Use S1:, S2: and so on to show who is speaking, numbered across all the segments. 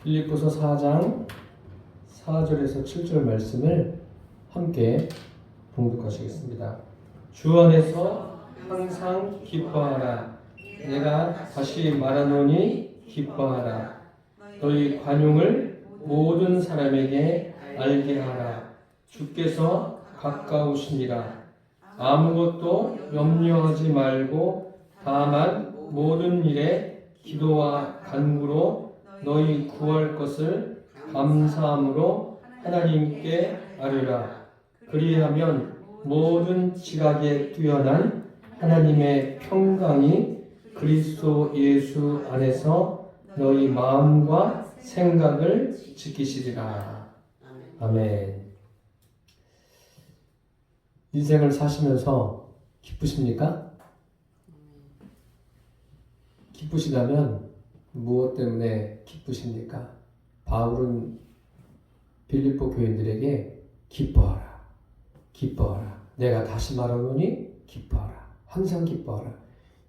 S1: 빌립보서 4장 4절에서 7절 말씀을 함께 봉독하시겠습니다. 주 안에서 항상 기뻐하라. 내가 다시 말하노니 기뻐하라. 너희 관용을 모든 사람에게 알게 하라. 주께서 가까우시니라. 아무것도 염려하지 말고 다만 모든 일에 기도와 간구로 너희 구할 것을 감사함으로 하나님께 아뢰라. 그리하면 모든 지각에 뛰어난 하나님의 평강이 그리스도 예수 안에서 너희 마음과 생각을 지키시리라. 아멘. 인생을 사시면서 기쁘십니까? 기쁘시다면 무엇 때문에 기쁘십니까? 바울은 빌립보 교인들에게 기뻐하라. 기뻐하라. 내가 다시 말하노니 기뻐하라. 항상 기뻐하라.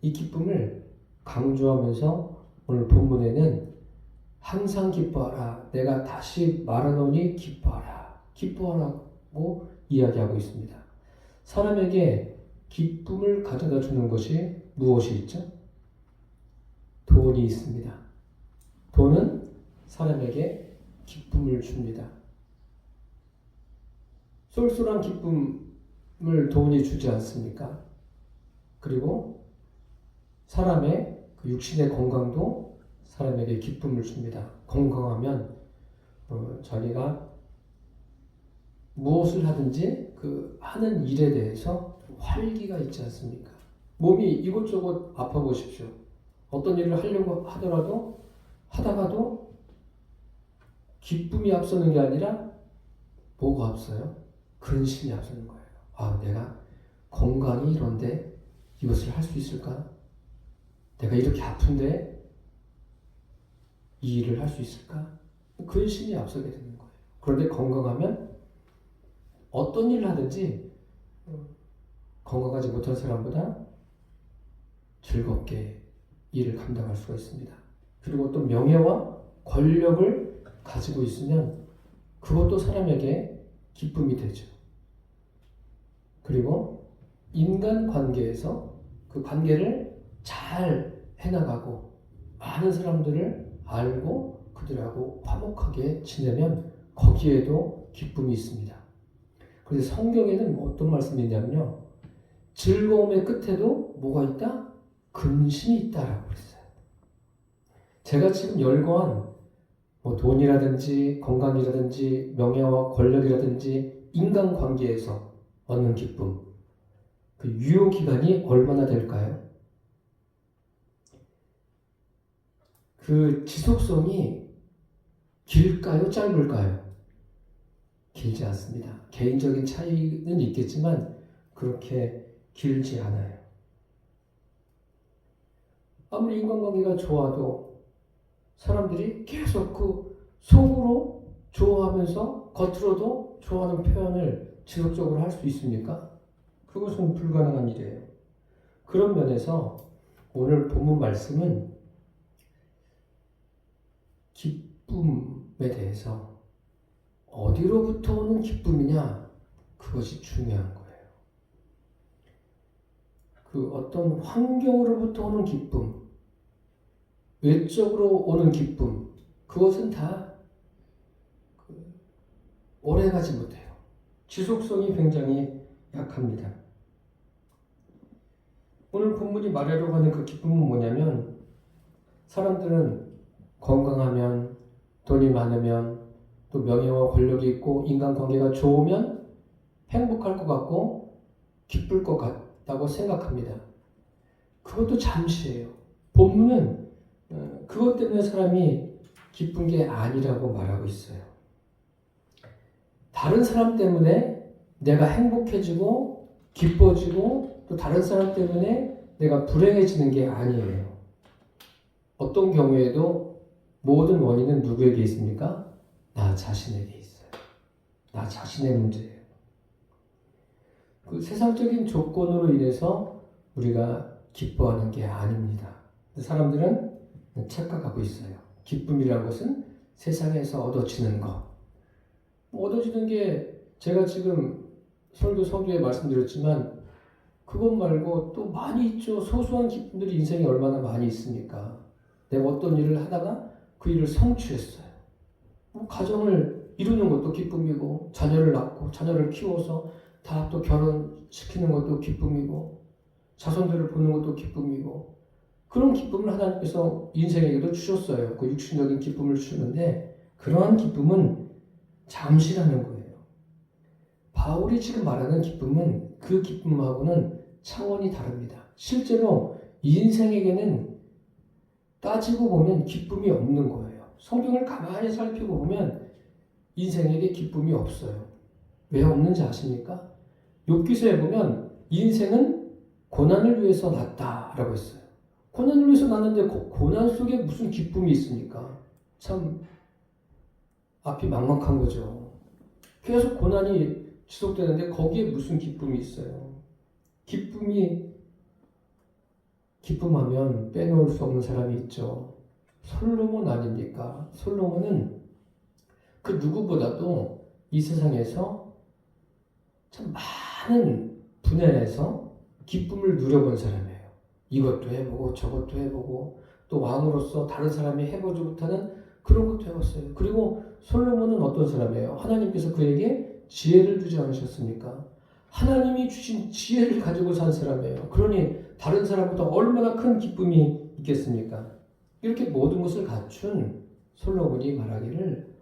S1: 이 기쁨을 강조하면서 오늘 본문에는 항상 기뻐하라. 내가 다시 말하노니 기뻐하라. 기뻐하라고 이야기하고 있습니다. 사람에게 기쁨을 가져다 주는 것이 무엇이 있죠? 돈이 있습니다. 돈은 사람에게 기쁨을 줍니다. 쏠쏠한 기쁨을 돈이 주지 않습니까? 그리고 사람의 그 육신의 건강도 사람에게 기쁨을 줍니다. 건강하면 자기가 무엇을 하든지 그 하는 일에 대해서 활기가 있지 않습니까? 몸이 이곳저곳 아파 보십시오. 어떤 일을 하려고 하더라도 하다가도 기쁨이 앞서는 게 아니라 뭐가 앞서요? 근심이 앞서는 거예요. 아, 내가 건강이 이런데 이것을 할 수 있을까? 내가 이렇게 아픈데 이 일을 할 수 있을까? 근심이 앞서게 되는 거예요. 그런데 건강하면 어떤 일을 하든지 건강하지 못한 사람보다 즐겁게 일을 감당할 수가 있습니다. 그리고 또 명예와 권력을 가지고 있으면 그것도 사람에게 기쁨이 되죠. 그리고 인간 관계에서 그 관계를 잘 해나가고 많은 사람들을 알고 그들하고 화목하게 지내면 거기에도 기쁨이 있습니다. 그래서 성경에는 어떤 말씀이 있냐면요. 즐거움의 끝에도 뭐가 있다? 근심이 있다라고 그랬어요. 제가 지금 열거한 돈이라든지 건강이라든지 명예와 권력이라든지 인간관계에서 얻는 기쁨, 그 유효기간이 얼마나 될까요? 그 지속성이 길까요? 짧을까요? 길지 않습니다. 개인적인 차이는 있겠지만 그렇게 길지 않아요. 아무리 인간관계가 좋아도 사람들이 계속 그 속으로 좋아하면서 겉으로도 좋아하는 표현을 지속적으로 할 수 있습니까? 그것은 불가능한 일이에요. 그런 면에서 오늘 본문 말씀은 기쁨에 대해서 어디로부터 오는 기쁨이냐? 그것이 중요한 거예요. 그 어떤 환경으로부터 오는 기쁨, 외적으로 오는 기쁨, 그것은 다 오래가지 못해요. 지속성이 굉장히 약합니다. 오늘 본문이 말하려고 하는 그 기쁨은 뭐냐면 사람들은 건강하면 돈이 많으면 또 명예와 권력이 있고 인간관계가 좋으면 행복할 것 같고 기쁠 것 같다고 생각합니다. 그것도 잠시예요. 본문은 그것 때문에 사람이 기쁜 게 아니라고 말하고 있어요. 다른 사람 때문에 내가 행복해지고 기뻐지고 또 다른 사람 때문에 내가 불행해지는 게 아니에요. 어떤 경우에도 모든 원인은 누구에게 있습니까? 나 자신에게 있어요. 나 자신의 문제예요. 그 세상적인 조건으로 인해서 우리가 기뻐하는 게 아닙니다. 사람들은 착각하고 있어요. 기쁨이라는 것은 세상에서 얻어지는 것. 얻어지는 게 제가 지금 설교 서두에 말씀드렸지만 그것 말고 또 많이 있죠. 소소한 기쁨들이 인생에 얼마나 많이 있습니까? 내가 어떤 일을 하다가 그 일을 성취했어요. 가정을 이루는 것도 기쁨이고, 자녀를 낳고 자녀를 키워서 다 또 결혼시키는 것도 기쁨이고, 자손들을 보는 것도 기쁨이고, 그런 기쁨을 하나님께서 인생에게도 주셨어요. 그 육신적인 기쁨을 주는데 그러한 기쁨은 잠시라는 거예요. 바울이 지금 말하는 기쁨은 그 기쁨하고는 차원이 다릅니다. 실제로 인생에게는 따지고 보면 기쁨이 없는 거예요. 성경을 가만히 살펴보면 인생에게 기쁨이 없어요. 왜 없는지 아십니까? 욥기서에 보면 인생은 고난을 위해서 났다라고 했어요. 고난을 위해서 났는데 고난 속에 무슨 기쁨이 있습니까? 참 앞이 막막한 거죠. 계속 고난이 지속되는데 거기에 무슨 기쁨이 있어요? 기쁨하면 빼놓을 수 없는 사람이 있죠. 솔로몬 아닙니까? 솔로몬은 그 누구보다도 이 세상에서 참 많은 분야에서 기쁨을 누려본 사람이에요. 이것도 해보고 저것도 해보고 또 왕으로서 다른 사람이 해보지 못하는 그런 것도 해봤어요. 그리고 솔로몬은 어떤 사람이에요? 하나님께서 그에게 지혜를 주지 않으셨습니까? 하나님이 주신 지혜를 가지고 산 사람이에요. 그러니 다른 사람보다 얼마나 큰 기쁨이 있겠습니까? 이렇게 모든 것을 갖춘 솔로몬이 말하기를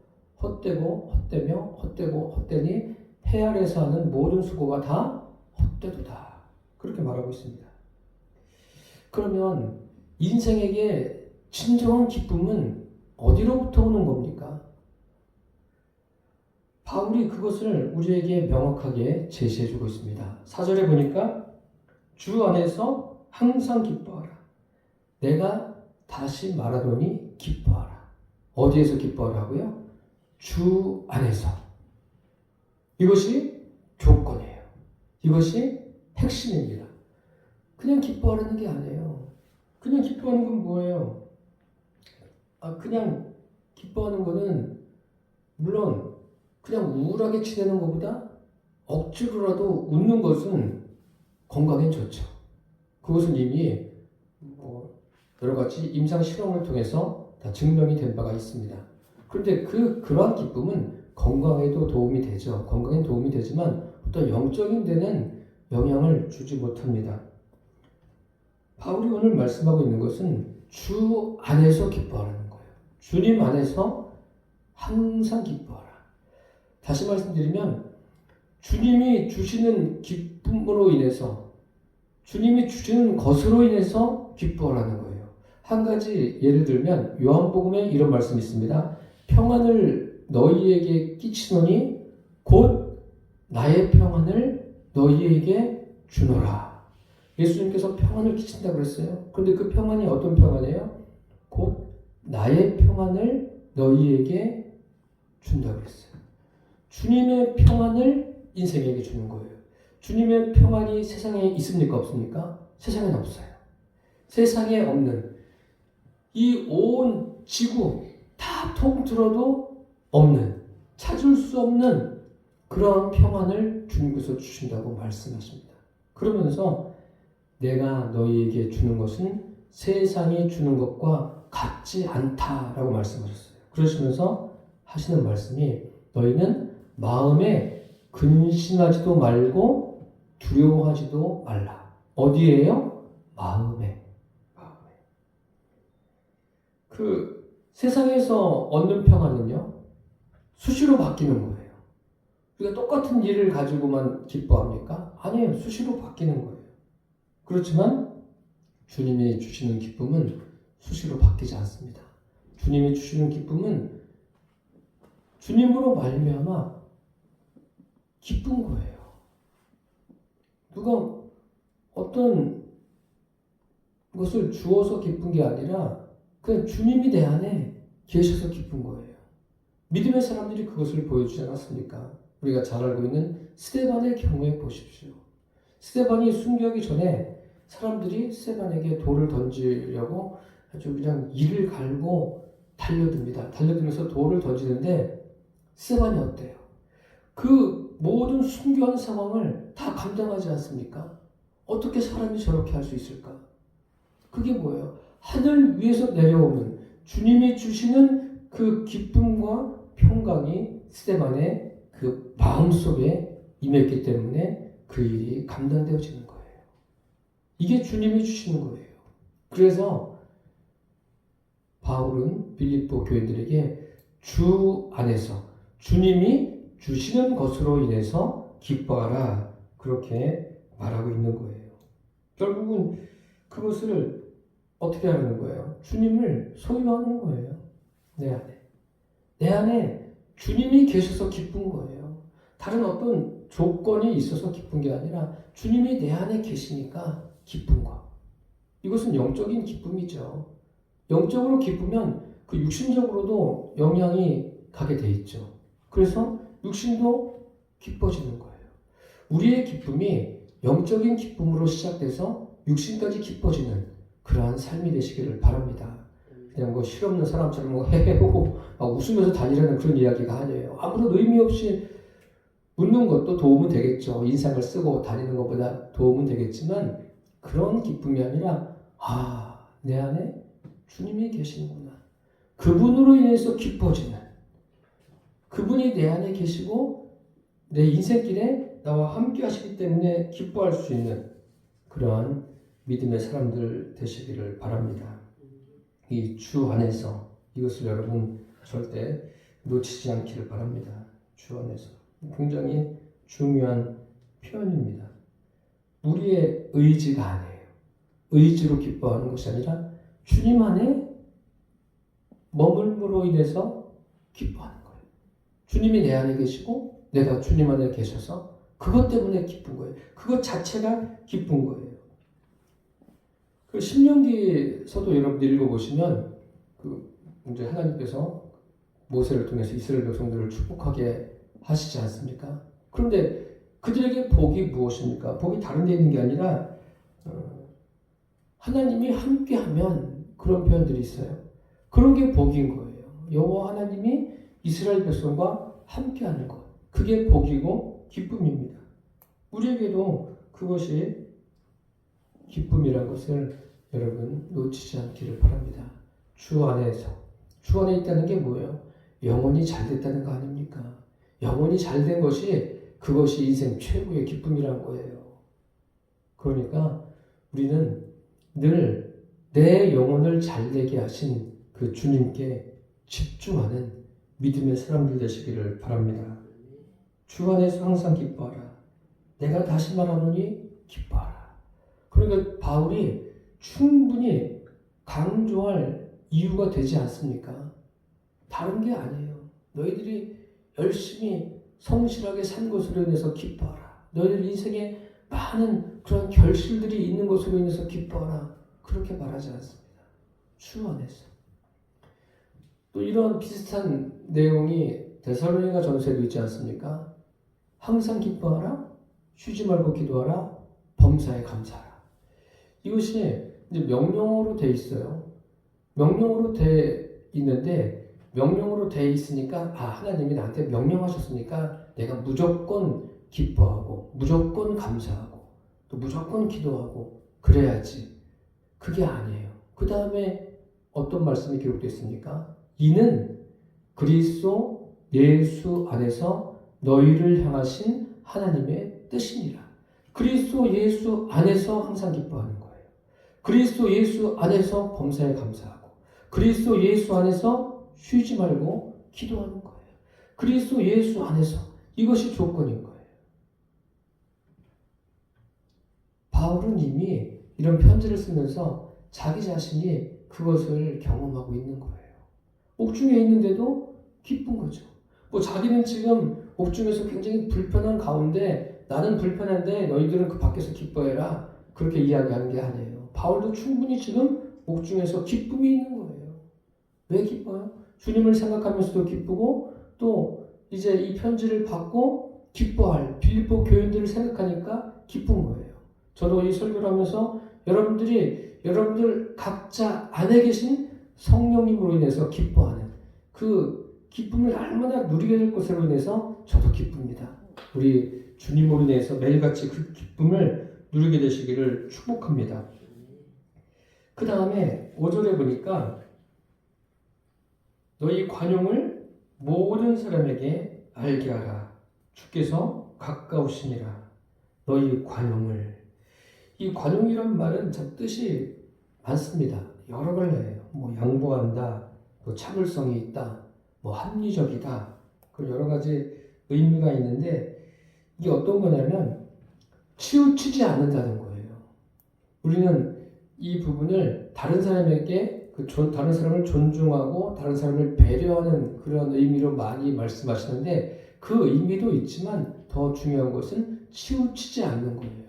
S1: 헛되고 헛되며 헛되고 헛되니 해 아래서 하는 모든 수고가 다 헛되도다. 그렇게 말하고 있습니다. 그러면 인생에게 진정한 기쁨은 어디로부터 오는 겁니까? 바울이 그것을 우리에게 명확하게 제시해주고 있습니다. 4절에 보니까 주 안에서 항상 기뻐하라. 내가 다시 말하노니 기뻐하라. 어디에서 기뻐하라고요? 주 안에서. 이것이 조건이에요. 이것이 핵심입니다. 그냥 기뻐하라는 게 아니에요. 그냥 기뻐하는 건 뭐예요? 그냥 기뻐하는 거는 물론 그냥 우울하게 지내는 것보다 억지로라도 웃는 것은 건강에 좋죠. 그것은 이미 여러 가지 임상 실험을 통해서 다 증명이 된 바가 있습니다. 그런데 그러한 기쁨은 건강에도 도움이 되죠. 건강에 도움이 되지만 어떤 영적인 데는 영향을 주지 못합니다. 바울이 오늘 말씀하고 있는 것은 주 안에서 기뻐하라는 거예요. 주님 안에서 항상 기뻐하라. 다시 말씀드리면 주님이 주시는 기쁨으로 인해서 주님이 주시는 것으로 인해서 기뻐하라는 거예요. 한 가지 예를 들면 요한복음에 이런 말씀이 있습니다. 평안을 너희에게 끼치노니 곧 나의 평안을 너희에게 주노라. 예수님께서 평안을 끼친다고 그랬어요. 그런데 그 평안이 어떤 평안이에요? 곧 나의 평안을 너희에게 준다고 했어요. 주님의 평안을 인생에게 주는 거예요. 주님의 평안이 세상에 있습니까? 없습니까? 세상에는 없어요. 세상에 없는 이 온 지구 다 통틀어도 없는, 찾을 수 없는 그러한 평안을 주님께서 주신다고 말씀하십니다. 그러면서 내가 너희에게 주는 것은 세상이 주는 것과 같지 않다라고 말씀하셨어요. 그러시면서 하시는 말씀이 너희는 마음에 근심하지도 말고 두려워하지도 말라. 어디에요? 마음에. 그 세상에서 얻는 평안은요, 수시로 바뀌는 거예요. 우리가 똑같은 일을 가지고만 기뻐합니까? 아니에요. 수시로 바뀌는 거예요. 그렇지만 주님이 주시는 기쁨은 수시로 바뀌지 않습니다. 주님이 주시는 기쁨은 주님으로 말미암아 기쁜 거예요. 누가 어떤 것을 주어서 기쁜 게 아니라 그냥 주님이 내 안에 계셔서 기쁜 거예요. 믿음의 사람들이 그것을 보여주지 않았습니까? 우리가 잘 알고 있는 스데반의 경우에 보십시오. 스데반이 순교하기 전에 사람들이 스데반에게 돌을 던지려고 아주 그냥 이를 갈고 달려듭니다. 달려들면서 돌을 던지는데 스테반이 어때요? 그 모든 순교한 상황을 다 감당하지 않습니까? 어떻게 사람이 저렇게 할 수 있을까? 그게 뭐예요? 하늘 위에서 내려오는 주님이 주시는 그 기쁨과 평강이 스테반의 그 마음속에 임했기 때문에 그 일이 감당되어지는 거예요. 이게 주님이 주시는 거예요. 그래서 바울은 빌립보 교인들에게 주 안에서 주님이 주시는 것으로 인해서 기뻐하라 그렇게 말하고 있는 거예요. 결국은 그것을 어떻게 하는 거예요? 주님을 소유하는 거예요. 내 안에. 내 안에 주님이 계셔서 기쁜 거예요. 다른 어떤 조건이 있어서 기쁜 게 아니라 주님이 내 안에 계시니까 기쁜 거. 이것은 영적인 기쁨이죠. 영적으로 기쁘면 그 육신적으로도 영향이 가게 돼 있죠. 그래서 육신도 기뻐지는 거예요. 우리의 기쁨이 영적인 기쁨으로 시작돼서 육신까지 기뻐지는 그러한 삶이 되시기를 바랍니다. 그냥 뭐 실없는 사람처럼 뭐 헤헤호호 막 웃으면서 다니라는 그런 이야기가 아니에요. 아무런 의미 없이 웃는 것도 도움은 되겠죠. 인상을 쓰고 다니는 것보다 도움은 되겠지만 그런 기쁨이 아니라 내 안에 주님이 계시는구나. 그분으로 인해서 기뻐지는 그분이 내 안에 계시고 내 인생길에 나와 함께 하시기 때문에 기뻐할 수 있는 그러한 믿음의 사람들 되시기를 바랍니다. 이 주 안에서 이것을 여러분 절대 놓치지 않기를 바랍니다. 주 안에서 굉장히 중요한 표현입니다. 우리의 의지가 아니에요. 의지로 기뻐하는 것이 아니라 주님 안에 머물므로 인해서 기뻐하는 거예요. 주님이 내 안에 계시고 내가 주님 안에 계셔서 그것 때문에 기쁜 거예요. 그것 자체가 기쁜 거예요. 그 신명기서도 여러분들 읽어보시면 이제 하나님께서 모세를 통해서 이스라엘 백성들을 축복하게 하시지 않습니까? 그런데 그들에게 복이 무엇입니까? 복이 다른 데 있는 게 아니라 하나님이 함께하면 그런 표현들이 있어요. 그런 게 복인 거예요. 여호와 하나님이 이스라엘 백성과 함께하는 것. 그게 복이고 기쁨입니다. 우리에게도 그것이 기쁨이라는 것을 여러분 놓치지 않기를 바랍니다. 주 안에서. 주 안에 있다는 게 뭐예요? 영혼이 잘 됐다는 거 아닙니까? 영혼이 잘 된 것이 그것이 인생 최고의 기쁨이란 거예요. 그러니까 우리는 늘 내 영혼을 잘 되게 하신 그 주님께 집중하는 믿음의 사람들 되시기를 바랍니다. 주 안에서 항상 기뻐하라. 내가 다시 말하노니 기뻐하라. 그러니까 바울이 충분히 강조할 이유가 되지 않습니까? 다른 게 아니에요. 너희들이 열심히 성실하게 산 것으로 인해서 기뻐하라. 너희들 인생에 많은 그런 결실들이 있는 것으로 인해서 기뻐하라. 그렇게 말하지 않습니다. 주 안에서. 또 이런 비슷한 내용이 데살로니가 전서에도 있지 않습니까? 항상 기뻐하라. 쉬지 말고 기도하라. 범사에 감사하라. 이것이 이제 명령어로 돼 있어요. 명령어로 돼 있는데 명령으로 돼 있으니까 하나님이 나한테 명령하셨으니까 내가 무조건 기뻐하고 무조건 감사하고 또 무조건 기도하고 그래야지. 그게 아니에요. 그 다음에 어떤 말씀이 기록되어 있습니까? 이는 그리스도 예수 안에서 너희를 향하신 하나님의 뜻이니라. 그리스도 예수 안에서 항상 기뻐하는 거예요. 그리스도 예수 안에서 범사에 감사하고 그리스도 예수 안에서 쉬지 말고 기도하는 거예요. 그리스도 예수 안에서 이것이 조건인 거예요. 바울은 이미 이런 편지를 쓰면서 자기 자신이 그것을 경험하고 있는 거예요. 옥중에 있는데도 기쁜 거죠. 뭐 자기는 지금 옥중에서 굉장히 불편한 가운데 나는 불편한데 너희들은 그 밖에서 기뻐해라. 그렇게 이야기하는 게 아니에요. 바울도 충분히 지금 옥중에서 기쁨이 있는 거예요. 왜 기뻐요? 주님을 생각하면서도 기쁘고 또 이제 이 편지를 받고 기뻐할 빌립보 교인들을 생각하니까 기쁜 거예요. 저도 이 설교를 하면서 여러분들 각자 안에 계신 성령님으로 인해서 기뻐하는 그 기쁨을 얼마나 누리게 될 것으로 인해서 저도 기쁩니다. 우리 주님으로 인해서 매일같이 그 기쁨을 누리게 되시기를 축복합니다. 그 다음에 5절에 보니까 너희 관용을 모든 사람에게 알게 하라. 주께서 가까우시니라. 너희 관용을. 이 관용이란 말은 참 뜻이 많습니다. 여러 갈래예요. 뭐 양보한다, 또 참을성이 있다, 뭐 합리적이다. 그 여러 가지 의미가 있는데 이게 어떤 거냐면 치우치지 않는다는 거예요. 우리는 이 부분을 다른 사람에게 다른 사람을 존중하고 다른 사람을 배려하는 그런 의미로 많이 말씀하시는데 그 의미도 있지만 더 중요한 것은 치우치지 않는 거예요.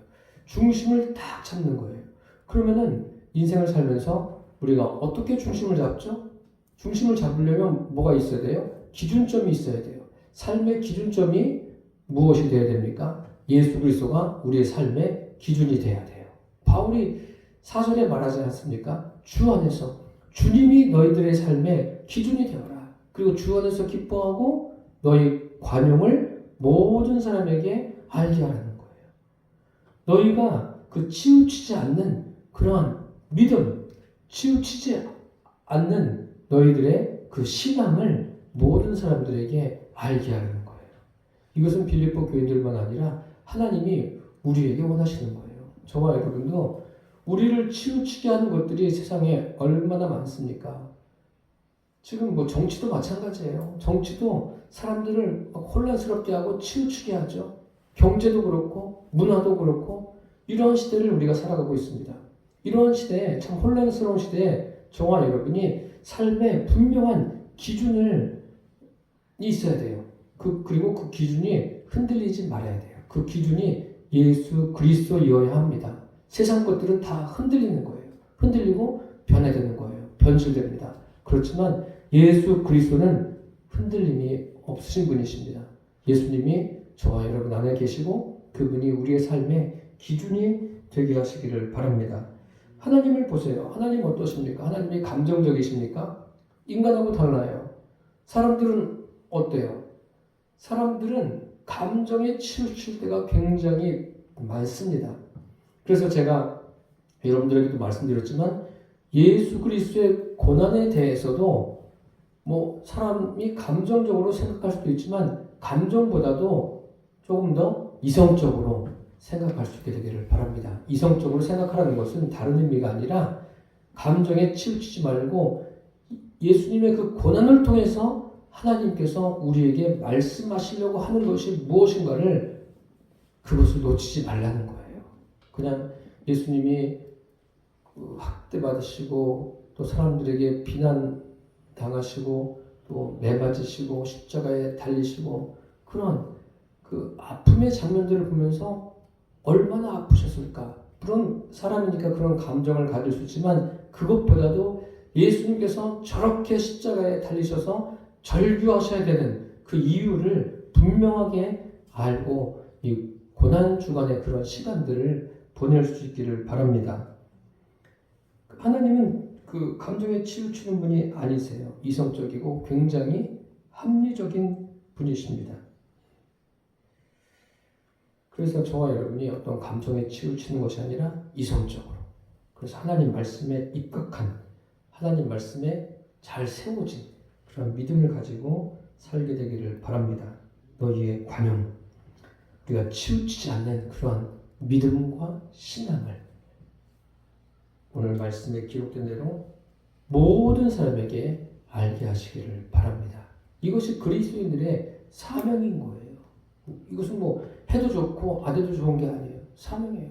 S1: 중심을 딱 잡는 거예요. 그러면은 인생을 살면서 우리가 어떻게 중심을 잡죠? 중심을 잡으려면 뭐가 있어야 돼요? 기준점이 있어야 돼요. 삶의 기준점이 무엇이 되어야 됩니까? 예수 그리스도가 우리의 삶의 기준이 되어야 돼요. 바울이 4절에 말하지 않습니까? 주 안에서 주님이 너희들의 삶의 기준이 되어라. 그리고 주 안에서 기뻐하고 너희 관용을 모든 사람에게 알게 하라는 거예요. 너희가 그 치우치지 않는 그러한 믿음, 치우치지 않는 너희들의 그 신앙을 모든 사람들에게 알게 하라는 거예요. 이것은 빌립보 교인들만 아니라 하나님이 우리에게 원하시는 거예요. 저와 여러분도 우리를 치우치게 하는 것들이 세상에 얼마나 많습니까? 지금 뭐 정치도 마찬가지예요. 정치도 사람들을 혼란스럽게 하고 치우치게 하죠. 경제도 그렇고 문화도 그렇고 이러한 시대를 우리가 살아가고 있습니다. 이러한 시대에 참 혼란스러운 시대에 저와 여러분이 삶의 분명한 기준을 있어야 돼요. 그리고 그 기준이 흔들리지 말아야 돼요. 그 기준이 예수 그리스도여야 합니다. 세상 것들은 다 흔들리는 거예요. 흔들리고 변해되는 거예요. 변질됩니다. 그렇지만 예수 그리스도는 흔들림이 없으신 분이십니다. 예수님이 저와 여러분 안에 계시고 그분이 우리의 삶의 기준이 되게 하시기를 바랍니다. 하나님을 보세요. 하나님 어떠십니까? 하나님이 감정적이십니까? 인간하고 달라요. 사람들은 어때요? 사람들은 감정에 치우칠 때가 굉장히 많습니다. 그래서 제가 여러분들에게도 말씀드렸지만 예수 그리스도의 고난에 대해서도 뭐 사람이 감정적으로 생각할 수도 있지만 감정보다도 조금 더 이성적으로 생각할 수 있게 되기를 바랍니다. 이성적으로 생각하라는 것은 다른 의미가 아니라 감정에 치우치지 말고 예수님의 그 고난을 통해서 하나님께서 우리에게 말씀하시려고 하는 것이 무엇인가를 그것을 놓치지 말라는 거예요. 그냥 예수님이 학대받으시고 또 사람들에게 비난당하시고 또 매맞으시고 십자가에 달리시고 그런 그 아픔의 장면들을 보면서 얼마나 아프셨을까. 그런 사람이니까 그런 감정을 가질 수 있지만 그것보다도 예수님께서 저렇게 십자가에 달리셔서 절규하셔야 되는 그 이유를 분명하게 알고 이 고난 주간의 그런 시간들을 보낼 수 있기를 바랍니다. 하나님은 그 감정에 치우치는 분이 아니세요. 이성적이고 굉장히 합리적인 분이십니다. 그래서 저와 여러분이 어떤 감정에 치우치는 것이 아니라 이성적으로. 그래서 하나님 말씀에 입각한, 하나님 말씀에 잘 세워진 그런 믿음을 가지고 살게 되기를 바랍니다. 너희의 관용, 우리가 치우치지 않는 그러한 믿음과 신앙을 오늘 말씀에 기록된 대로 모든 사람에게 알게 하시기를 바랍니다. 이것이 그리스도인들의 사명인 거예요. 이것은 뭐 해도 좋고 안 해도 좋은 게 아니에요. 사명이에요.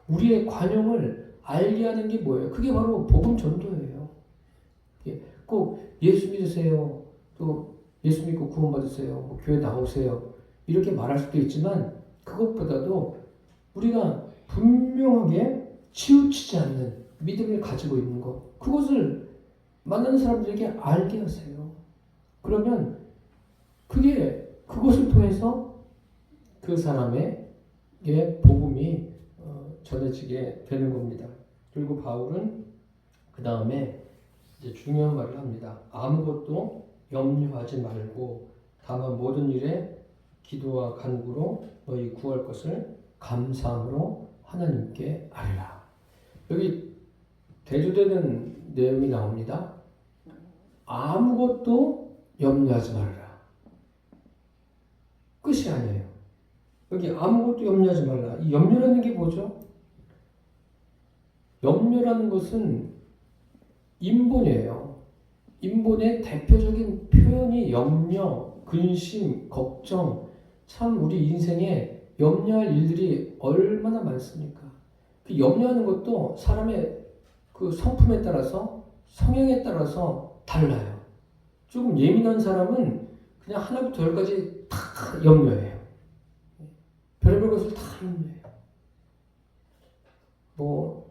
S1: 우리의 관용을 알게 하는 게 뭐예요? 그게 바로 복음 전도예요. 꼭 예수 믿으세요. 또 예수 믿고 구원받으세요. 뭐 교회 나오세요. 이렇게 말할 수도 있지만 그것보다도 우리가 분명하게 치우치지 않는 믿음을 가지고 있는 것, 그것을 만나는 사람들에게 알게 하세요. 그러면 그것을 통해서 그 사람의 복음이 전해지게 되는 겁니다. 그리고 바울은 그 다음에 이제 중요한 말을 합니다. 아무것도 염려하지 말고 다만 모든 일에 기도와 간구로 너희 구할 것을 감사함으로 하나님께 아뢰라. 여기 대조되는 내용이 나옵니다. 아무것도 염려하지 말라. 끝이 아니에요. 여기 아무것도 염려하지 말라. 이 염려라는 게 뭐죠? 염려라는 것은 인본이에요. 인본의 대표적인 표현이 염려, 근심, 걱정. 참 우리 인생에 염려할 일들이 얼마나 많습니까? 그 염려하는 것도 사람의 그 성품에 따라서, 성향에 따라서 달라요. 조금 예민한 사람은 그냥 하나부터 열까지 다 염려해요. 별의별 것을 다 염려해요. 뭐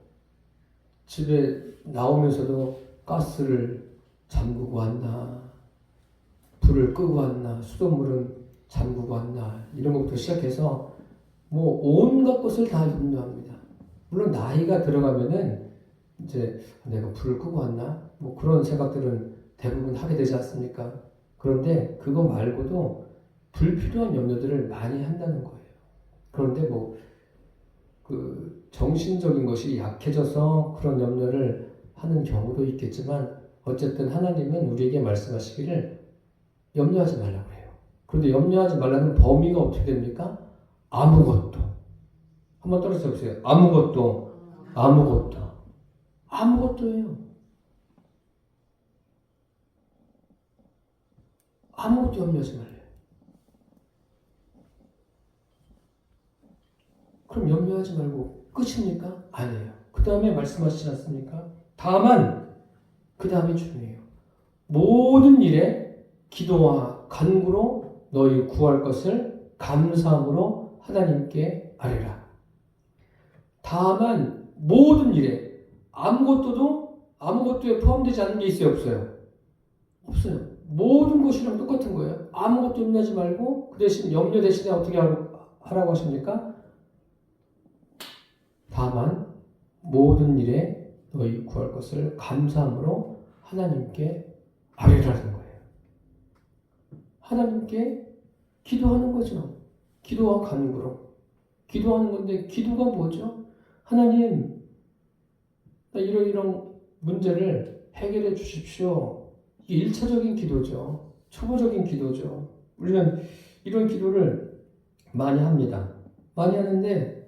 S1: 집에 나오면서도 가스를 잠그고 왔나, 불을 끄고 왔나, 수돗물은 잠그고 왔나, 이런 것부터 시작해서 뭐 온갖 것을 다 염려합니다. 물론 나이가 들어가면은 이제 내가 불을 끄고 왔나, 뭐 그런 생각들은 대부분 하게 되지 않습니까? 그런데 그거 말고도 불필요한 염려들을 많이 한다는 거예요. 그런데 뭐 그 정신적인 것이 약해져서 그런 염려를 하는 경우도 있겠지만 어쨌든 하나님은 우리에게 말씀하시기를 염려하지 말라고 해요. 그런데 염려하지 말라는 범위가 어떻게 됩니까? 아무것도. 한번 떨어져 보세요. 아무것도. 아무것도예요. 아무것도 염려하지 말래요. 그럼 염려하지 말고 끝입니까? 아니에요. 그 다음에 말씀하시지 않습니까? 다만 그 다음이 중요해요. 모든 일에 기도와 간구로 너희 구할 것을 감사함으로 하나님께 아뢰라. 다만 모든 일에 아무것도에 포함되지 않는 게 있어요? 없어요? 없어요. 모든 것이랑 똑같은 거예요. 아무것도 염려하지 말고 그 대신 염려 대신에 어떻게 하라고 하십니까? 다만 모든 일에 너희 구할 것을 감사함으로 하나님께 아뢰라는 거예요. 하나님께 기도하는 거죠. 기도와 간구로. 기도하는 건데 기도가 뭐죠? 하나님, 나 이런 문제를 해결해 주십시오. 이게 1차적인 기도죠. 초보적인 기도죠. 우리는 이런 기도를 많이 합니다. 많이 하는데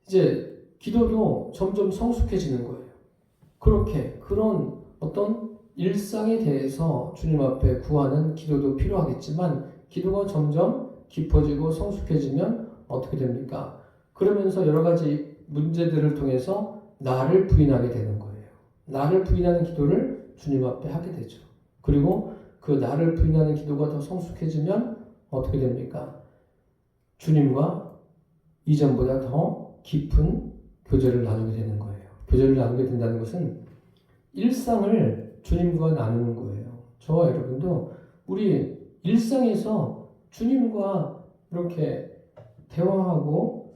S1: 이제 기도도 점점 성숙해지는 거예요. 그런 어떤 일상에 대해서 주님 앞에 구하는 기도도 필요하겠지만 기도가 점점 깊어지고 성숙해지면 어떻게 됩니까? 그러면서 여러 가지 문제들을 통해서 나를 부인하게 되는 거예요. 나를 부인하는 기도를 주님 앞에 하게 되죠. 그리고 그 나를 부인하는 기도가 더 성숙해지면 어떻게 됩니까? 주님과 이전보다 더 깊은 교제를 나누게 되는 거예요. 교제를 나누게 된다는 것은 일상을 주님과 나누는 거예요. 저와 여러분도 우리 일상에서 주님과 이렇게 대화하고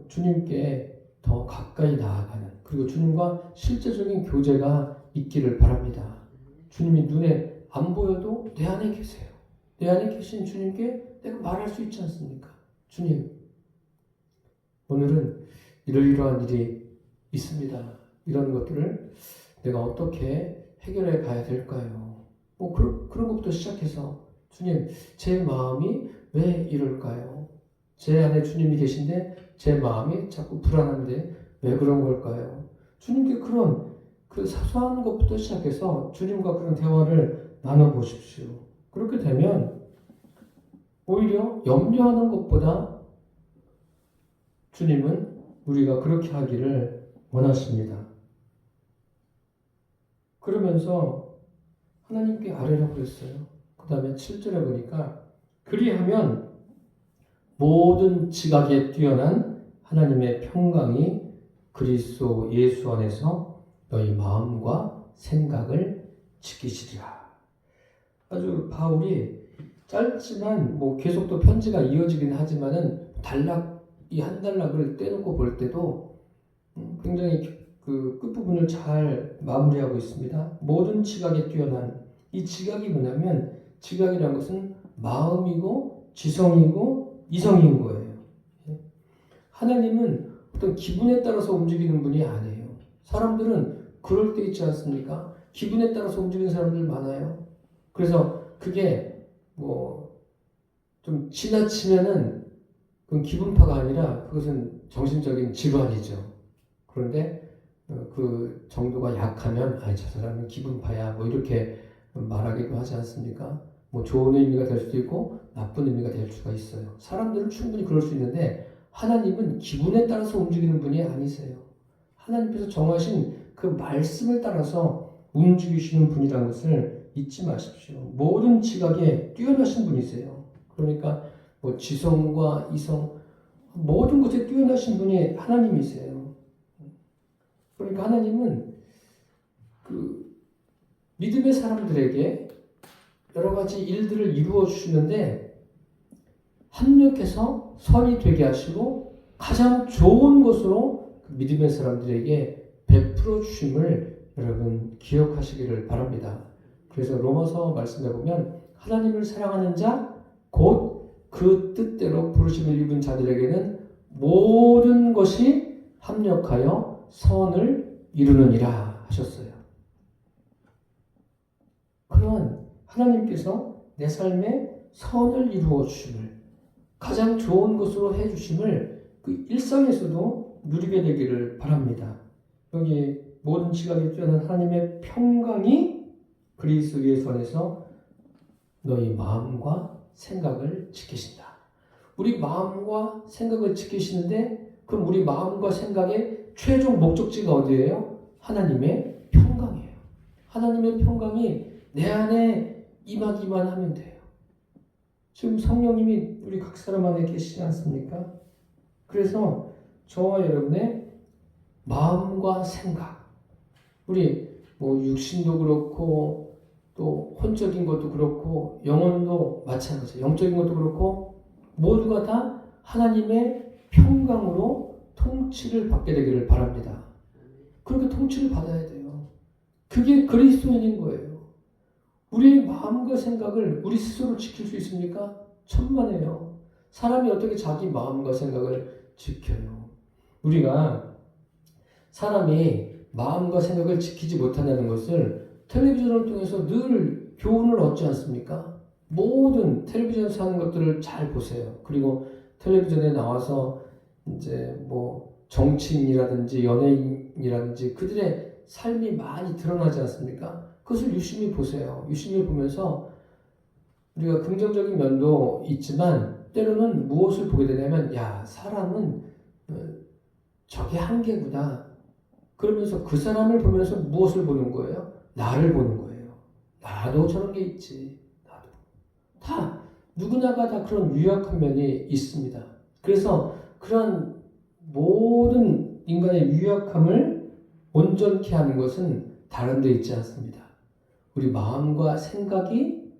S1: 주님께 더 가까이 나아가는, 그리고 주님과 실제적인 교제가 있기를 바랍니다. 주님이 눈에 안 보여도 내 안에 계세요. 내 안에 계신 주님께 내가 말할 수 있지 않습니까? 주님, 오늘은 이러이러한 일이 있습니다. 이런 것들을 내가 어떻게 해결해 가야 될까요? 뭐 그런 것부터 시작해서 주님, 제 마음이 왜 이럴까요? 제 안에 주님이 계신데 제 마음이 자꾸 불안한데 왜 그런 걸까요? 주님께 그 사소한 것부터 시작해서 주님과 그런 대화를 나눠보십시오. 그렇게 되면 오히려 염려하는 것보다 주님은 우리가 그렇게 하기를 원하십니다. 그러면서 하나님께 아뢰라고 그랬어요. 그 다음에 7절에 보니까 그리하면 모든 지각에 뛰어난 하나님의 평강이 그리스도 예수 안에서 너희 마음과 생각을 지키시리라. 아주 바울이 짧지만 뭐 계속 또 편지가 이어지긴 하지만은 이 한 단락을 떼놓고 볼 때도 굉장히 그 끝부분을 잘 마무리하고 있습니다. 모든 지각에 뛰어난 이 지각이 뭐냐면 지각이라는 것은 마음이고 지성이고 이성인 거예요. 하나님은 어떤 기분에 따라서 움직이는 분이 아니에요. 사람들은 그럴 때 있지 않습니까? 기분에 따라서 움직이는 사람들 많아요. 그래서 그게 뭐 좀 지나치면은 그건 기분파가 아니라 그것은 정신적인 질환이죠. 그런데 그 정도가 약하면 저 사람은 기분파야 뭐 이렇게 말하기도 하지 않습니까? 뭐 좋은 의미가 될 수도 있고 나쁜 의미가 될 수가 있어요. 사람들은 충분히 그럴 수 있는데 하나님은 기분에 따라서 움직이는 분이 아니세요. 하나님께서 정하신 그 말씀을 따라서 움직이시는 분이라는 것을 잊지 마십시오. 모든 지각에 뛰어나신 분이세요. 그러니까 뭐 지성과 이성 모든 것에 뛰어나신 분이 하나님이세요. 그러니까 하나님은 그 믿음의 사람들에게 여러 가지 일들을 이루어 주시는데 합력해서 선이 되게 하시고 가장 좋은 것으로 그 믿음의 사람들에게 베풀어 주심을 여러분 기억하시기를 바랍니다. 그래서 로마서 말씀해 보면 하나님을 사랑하는 자 곧 그 뜻대로 부르심을 입은 자들에게는 모든 것이 합력하여 선을 이루느니라 하셨어요. 그러한 하나님께서 내 삶에 선을 이루어 주심을 가장 좋은 것으로 해 주심을 그 일상에서도 누리게 되기를 바랍니다. 여기 모든 지각에 뛰어난 하나님의 평강이 그리스도 예수 안에서 너희 마음과 생각을 지키신다. 우리 마음과 생각을 지키시는데 그럼 우리 마음과 생각의 최종 목적지가 어디예요? 하나님의 평강이에요. 하나님의 평강이 내 안에 임하기만 하면 돼요. 지금 성령님이 우리 각 사람 안에 계시지 않습니까? 그래서 저와 여러분의 마음과 생각, 우리 뭐 육신도 그렇고 또 혼적인 것도 그렇고 영혼도 마찬가지예요. 영적인 것도 그렇고 모두가 다 하나님의 평강으로 통치를 받게 되기를 바랍니다. 그렇게 통치를 받아야 돼요. 그게 그리스도인인 거예요. 우리의 마음과 생각을 우리 스스로 지킬 수 있습니까? 천만에요. 사람이 어떻게 자기 마음과 생각을 지켜요? 우리가 사람이 마음과 생각을 지키지 못한다는 것을 텔레비전을 통해서 늘 교훈을 얻지 않습니까? 모든 텔레비전에서 하는 것들을 잘 보세요. 그리고 텔레비전에 나와서 이제 뭐 정치인이라든지 연예인이라든지 그들의 삶이 많이 드러나지 않습니까? 그것을 유심히 보세요. 유심히 보면서 우리가 긍정적인 면도 있지만 때로는 무엇을 보게 되냐면 사람은 저게 한계구나. 그러면서 그 사람을 보면서 무엇을 보는 거예요? 나를 보는 거예요. 나도 저런 게 있지. 나도. 다 누구나가 다 그런 유약한 면이 있습니다. 그래서 그런 모든 인간의 유약함을 온전케 하는 것은 다른 데 있지 않습니다. 우리 마음과 생각이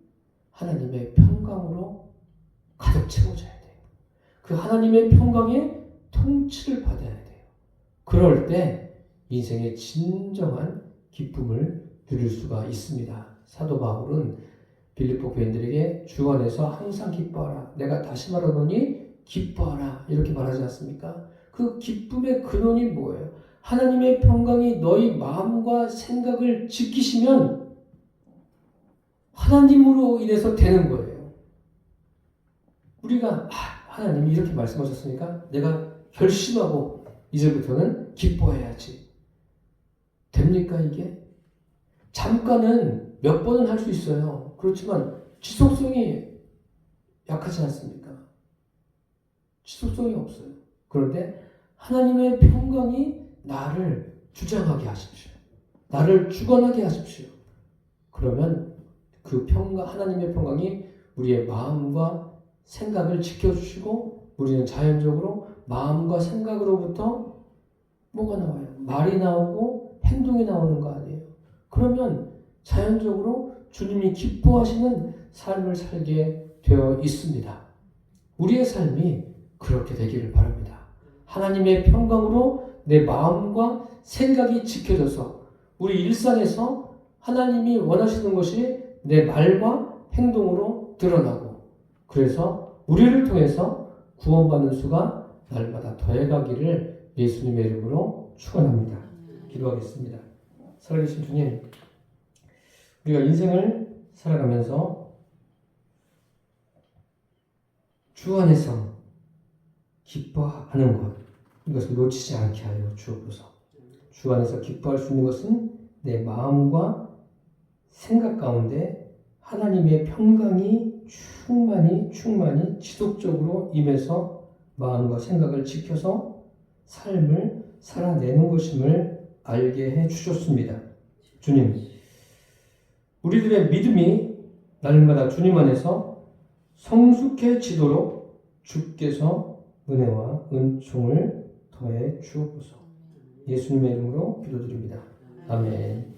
S1: 하나님의 평강으로 가득 채워져야 돼요. 그 하나님의 평강에 통치를 받아야 돼요. 그럴 때 인생의 진정한 기쁨을 누릴 수가 있습니다. 사도 바울은 빌립보 교인들에게 주 안에서 항상 기뻐하라. 내가 다시 말하노니 기뻐하라. 이렇게 말하지 않습니까? 그 기쁨의 근원이 뭐예요? 하나님의 평강이 너희 마음과 생각을 지키시면 하나님으로 인해서 되는 거예요. 우리가 하나님이 이렇게 말씀하셨으니까 내가 결심하고 이제부터는 기뻐해야지. 됩니까 이게? 잠깐은 몇 번은 할 수 있어요. 그렇지만 지속성이 약하지 않습니까? 지속성이 없어요. 그런데 하나님의 평강이 나를 주장하게 하십시오. 나를 주관하게 하십시오. 그러면 그 평강, 하나님의 평강이 우리의 마음과 생각을 지켜주시고 우리는 자연적으로 마음과 생각으로부터 뭐가 나와요? 말이 나오고 행동이 나오는 거 아니에요? 그러면 자연적으로 주님이 기뻐하시는 삶을 살게 되어 있습니다. 우리의 삶이 그렇게 되기를 바랍니다. 하나님의 평강으로 내 마음과 생각이 지켜져서 우리 일상에서 하나님이 원하시는 것이 내 말과 행동으로 드러나고, 그래서 우리를 통해서 구원받는 수가 날마다 더해가기를 예수님의 이름으로 축원합니다. 기도하겠습니다. 살아계신 주님, 우리가 인생을 살아가면서 주 안에서 기뻐하는 것, 이것을 놓치지 않게 하여 주옵소서. 주 안에서 기뻐할 수 있는 것은 내 마음과 생각 가운데 하나님의 평강이 충만히 지속적으로 임해서 마음과 생각을 지켜서 삶을 살아내는 것임을 알게 해 주셨습니다. 주님, 우리들의 믿음이 날마다 주님 안에서 성숙해지도록 주께서 은혜와 은총을 더해 주옵소서. 예수님의 이름으로 기도드립니다. 아멘.